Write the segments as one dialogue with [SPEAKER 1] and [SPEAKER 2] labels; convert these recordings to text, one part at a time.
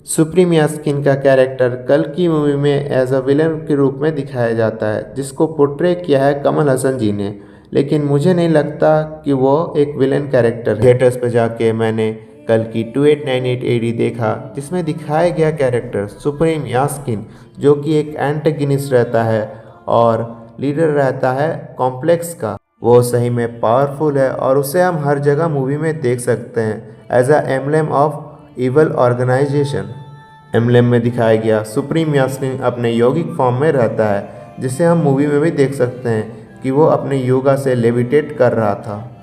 [SPEAKER 1] Supreme यास्कीन का character कल की मूवी में एज अ विलन के रूप में दिखाया जाता है, जिसको पोर्ट्रे किया है कमल हसन जी ने। लेकिन मुझे नहीं लगता कि वो एक विलन कैरेक्टर है। थिएटर्स पे जाके मैंने कल की 2898 एडी देखा, जिसमें दिखाया गया कैरेक्टर सुप्रीम यास्कीन, जो कि एक एंटेगनिस्ट रहता है और लीडर रहता है कॉम्प्लेक्स का। वो सही में पावरफुल है और उसे हम हर जगह मूवी में देख सकते हैं as a emblem of evil organisation. Emblem में दिखाया गया सुप्रीम यास्कीन अपने यौगिक फॉर्म में रहता है, जिसे हम मूवी में भी देख सकते हैं कि वो अपने योगा से लेविटेट कर रहा था।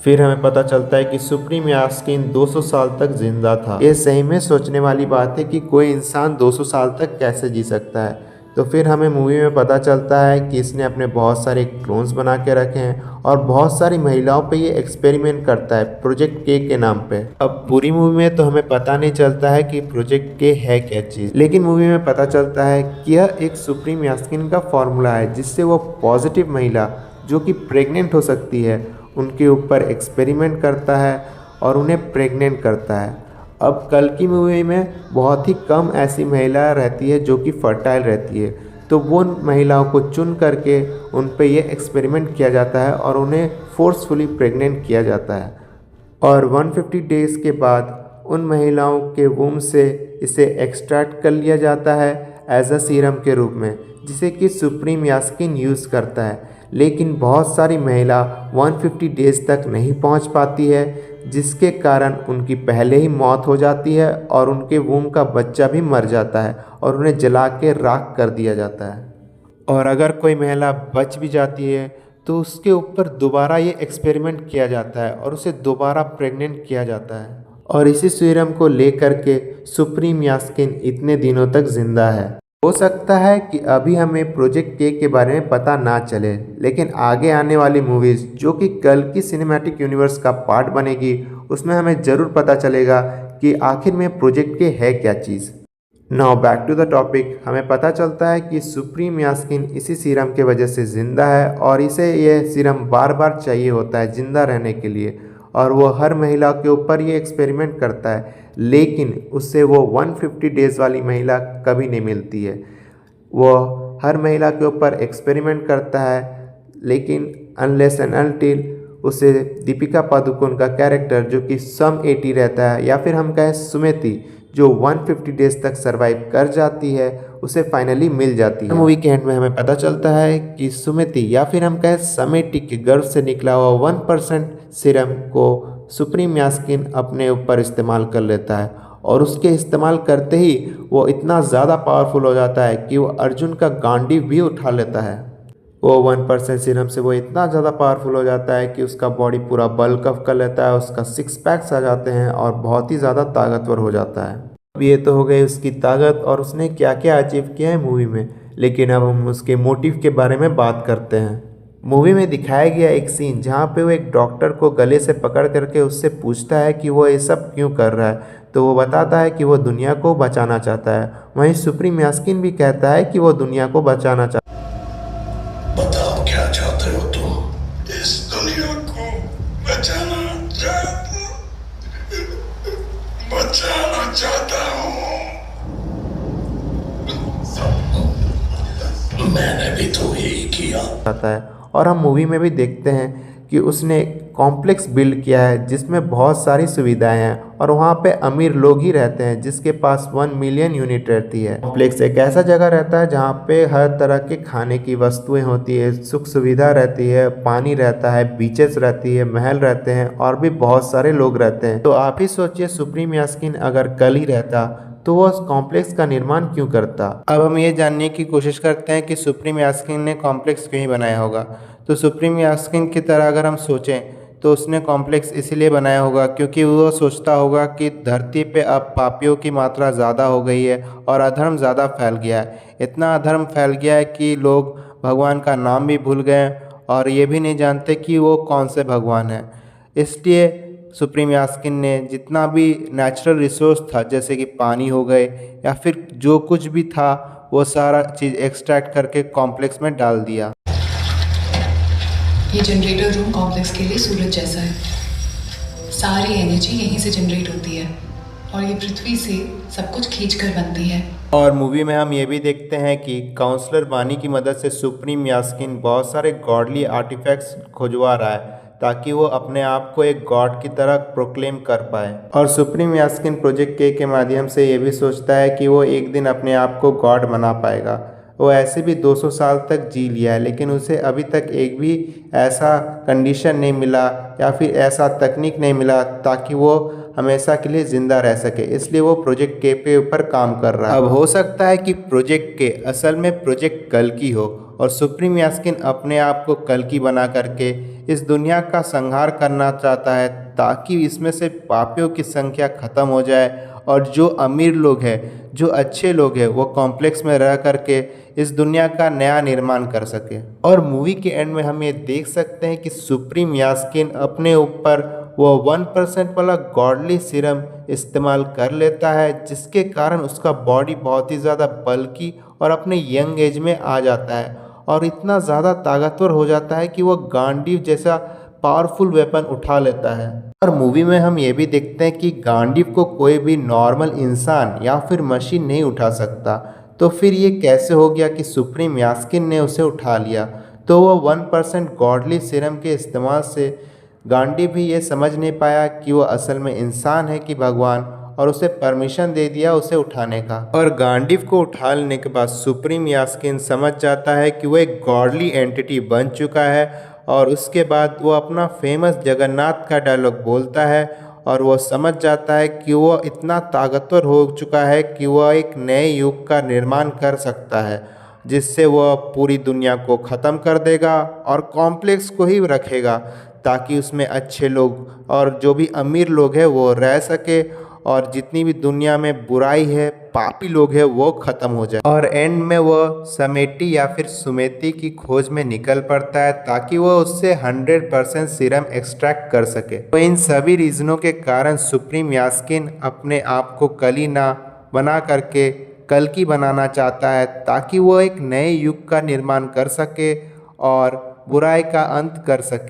[SPEAKER 1] फिर हमें पता चलता है कि सुप्रीम यास्कीन 200 साल तक जिंदा था। ये सही में सोचने वाली बात है कि कोई इंसान 200 साल तक कैसे जी सकता है। तो फिर हमें मूवी में पता चलता है कि इसने अपने बहुत सारे क्लोन्स बना के रखे हैं और बहुत सारी महिलाओं पे ये एक्सपेरिमेंट करता है प्रोजेक्ट के नाम पे। अब पूरी मूवी में तो हमें पता नहीं चलता है कि प्रोजेक्ट के है क्या चीज़, लेकिन मूवी में पता चलता है कि यह एक सुप्रीम यास्कीन का फॉर्मूला है, जिससे वो पॉजिटिव महिला जो कि प्रेग्नेंट हो सकती है उनके ऊपर एक्सपेरिमेंट करता है और उन्हें प्रेग्नेंट करता है। अब कल की मूवी में बहुत ही कम ऐसी महिला रहती है जो कि फर्टाइल रहती है, तो वो महिलाओं को चुन करके उन पे ये एक्सपेरिमेंट किया जाता है और उन्हें फोर्सफुली प्रेग्नेंट किया जाता है। और 150 डेज़ के बाद उन महिलाओं के वूम से इसे एक्सट्रैक्ट कर लिया जाता है एज अ सीरम के रूप में, जिसे कि सुप्रीम यास्कीन यूज़ करता है। लेकिन बहुत सारी महिला 150 डेज़ तक नहीं पहुंच पाती है, जिसके कारण उनकी पहले ही मौत हो जाती है और उनके वूम का बच्चा भी मर जाता है और उन्हें जला के राख कर दिया जाता है। और अगर कोई महिला बच भी जाती है तो उसके ऊपर दोबारा ये एक्सपेरिमेंट किया जाता है और उसे दोबारा प्रेग्नेंट किया जाता है। और इसी सीरम को लेकर के सुप्रीम यास्कीन इतने दिनों तक जिंदा है। हो सकता है कि अभी हमें प्रोजेक्ट के बारे में पता ना चले, लेकिन आगे आने वाली मूवीज़ जो कि कल की सिनेमैटिक यूनिवर्स का पार्ट बनेगी, उसमें हमें ज़रूर पता चलेगा कि आखिर में प्रोजेक्ट के है क्या चीज़। Now back to the topic. हमें पता चलता है कि सुप्रीम यास्कीन इसी सीरम के वजह से ज़िंदा है और इसे यह सीरम बार बार चाहिए होता है ज़िंदा रहने के लिए, और वो हर महिला के ऊपर ये एक्सपेरिमेंट करता है, लेकिन उससे वो 150 डेज़ वाली महिला कभी नहीं मिलती है। वो हर महिला के ऊपर एक्सपेरिमेंट करता है, लेकिन अनलेस एंड अनटिल उसे दीपिका पादुकोण का कैरेक्टर जो कि सम 80 रहता है, या फिर हम कहें सुमिति जो 150 डेज़ तक सरवाइव कर जाती है, उसे फाइनली मिल जाती है। मूवी के एंड में हमें पता चलता है कि सुमिति या फिर हम कहें समेटी के गर्भ से निकला हुआ 1% सीरम को सुप्रीम यास्कीन अपने ऊपर इस्तेमाल कर लेता है, और उसके इस्तेमाल करते ही वो इतना ज़्यादा पावरफुल हो जाता है कि वो अर्जुन का गांडीव भी उठा लेता है। वो 1% सीरम से वो इतना ज़्यादा पावरफुल हो जाता है कि उसका बॉडी पूरा बल्क अप कर लेता है, उसका 6 पैक्स आ जाते हैं और बहुत ही ज़्यादा ताकतवर हो जाता है। अब ये तो हो गई उसकी ताकत और उसने क्या क्या अचीव किया है मूवी में, लेकिन अब हम उसके मोटिव के बारे में बात करते हैं। मूवी में दिखाया गया एक सीन जहाँ पे वो एक डॉक्टर को गले से पकड़ करके उससे पूछता है कि वो ये सब क्यों कर रहा है, तो वो बताता है कि वो दुनिया को बचाना चाहता है। वहीं सुप्रीम यास्कीन भी कहता है कि वो दुनिया को बचाना चाहता है।
[SPEAKER 2] बताओ क्या चाहते हो तुम? इस दुनिया को बचाना चाहता हूँ। मैंने भी तो यही किया।
[SPEAKER 1] और हम मूवी में भी देखते हैं कि उसने कॉम्प्लेक्स बिल्ड किया है जिसमें बहुत सारी सुविधाएं हैं, और वहाँ पे अमीर लोग ही रहते हैं जिसके पास 1 मिलियन यूनिट रहती है। कॉम्प्लेक्स एक ऐसा जगह रहता है जहाँ पे हर तरह के खाने की वस्तुएं होती है, सुख सुविधा रहती है, पानी रहता है, बीचेस रहती है, महल रहते हैं और भी बहुत सारे लोग रहते हैं। तो आप ही सोचिए सुप्रीम यास्कीन अगर कल ही रहता तो वो उस कॉम्प्लेक्स का निर्माण क्यों करता। अब हम ये जानने की कोशिश करते हैं कि सुप्रीम यास्कीन ने कॉम्प्लेक्स क्यों ही बनाया होगा। तो सुप्रीम यास्कीन की तरह अगर हम सोचें तो उसने कॉम्प्लेक्स इसीलिए बनाया होगा क्योंकि वो सोचता होगा कि धरती पे अब पापियों की मात्रा ज़्यादा हो गई है और अधर्म ज़्यादा फैल गया है। इतना अधर्म फैल गया है कि लोग भगवान का नाम भी भूल गए और ये भी नहीं जानते कि वो कौन से भगवान हैं। इसलिए सुप्रीम यास्कीन ने जितना भी नेचुरल रिसोर्स था, जैसे कि पानी हो गए या फिर जो कुछ भी था, वो सारा चीज़ एक्सट्रैक्ट करके कॉम्प्लेक्स में डाल दिया।
[SPEAKER 3] ये जनरेटर रूम कॉम्प्लेक्स के लिए सूरज जैसा है। सारी एनर्जी यहीं से जनरेट होती है। और ये पृथ्वी से सब कुछ खींच कर बनती है।
[SPEAKER 1] और मूवी में हम ये भी देखते हैं कि काउंसलर बानी की मदद से सुप्रीम यास्किन बहुत सारे गॉडली आर्टिफैक्ट्स खुजवा रहा है ताकि वो अपने आप को एक गॉड की तरह प्रोक्लेम कर पाए। और सुप्रीम यास्किन प्रोजेक्ट के माध्यम से ये भी सोचता है कि वो एक दिन अपने आप को गॉड बना पाएगा। वो ऐसे भी 200 साल तक जी लिया है, लेकिन उसे अभी तक एक भी ऐसा कंडीशन नहीं मिला या फिर ऐसा तकनीक नहीं मिला ताकि वो हमेशा के लिए ज़िंदा रह सके। इसलिए वो प्रोजेक्ट के पे ऊपर काम कर रहा है। अब हो सकता है कि प्रोजेक्ट के असल में प्रोजेक्ट कल्कि हो और सुप्रीम यास्किन अपने आप को कल्कि बना करके इस दुनिया का संहार करना चाहता है ताकि इसमें से पापियों की संख्या ख़त्म हो जाए और जो अमीर लोग हैं, जो अच्छे लोग हैं, वो कॉम्प्लेक्स में रह करके इस दुनिया का नया निर्माण कर सके। और मूवी के एंड में हम ये देख सकते हैं कि सुप्रीम यास्किन अपने ऊपर वो 1% वाला गॉडली सीरम इस्तेमाल कर लेता है, जिसके कारण उसका बॉडी बहुत ही ज़्यादा बल्कि और अपने यंग एज में आ जाता है और इतना ज़्यादा ताकतवर हो जाता है कि वो गांडीव जैसा पावरफुल वेपन उठा लेता है। और मूवी में हम ये भी देखते हैं कि गांडीव को कोई भी नॉर्मल इंसान या फिर मशीन नहीं उठा सकता। तो फिर ये कैसे हो गया कि सुप्रीम यास्किन ने उसे उठा लिया? तो वो 1% गॉडली सीरम के इस्तेमाल से गांडीव भी ये समझ नहीं पाया कि वो असल में इंसान है कि भगवान, और उसे परमिशन दे दिया उसे उठाने का। और गांडीव को उठा लेने के बाद सुप्रीम यास्किन समझ जाता है कि वो एक गॉडली एंटिटी बन चुका है और उसके बाद वो अपना फेमस जगन्नाथ का डायलॉग बोलता है और वो समझ जाता है कि वो इतना ताकतवर हो चुका है कि वह एक नए युग का निर्माण कर सकता है, जिससे वह पूरी दुनिया को ख़त्म कर देगा और कॉम्प्लेक्स को ही रखेगा ताकि उसमें अच्छे लोग और जो भी अमीर लोग हैं वो रह सके और जितनी भी दुनिया में बुराई है, पापी लोग हैं, वो ख़त्म हो जाए। और एंड में वो समेटी या फिर सुमेती की खोज में निकल पड़ता है ताकि वो उससे 100% सीरम एक्सट्रैक्ट कर सके। तो इन सभी रीज़नों के कारण सुप्रीम यास्किन अपने आप को कलीना बना करके कल्कि बनाना चाहता है ताकि वो एक नए युग का निर्माण कर सके और बुराई का अंत कर सके।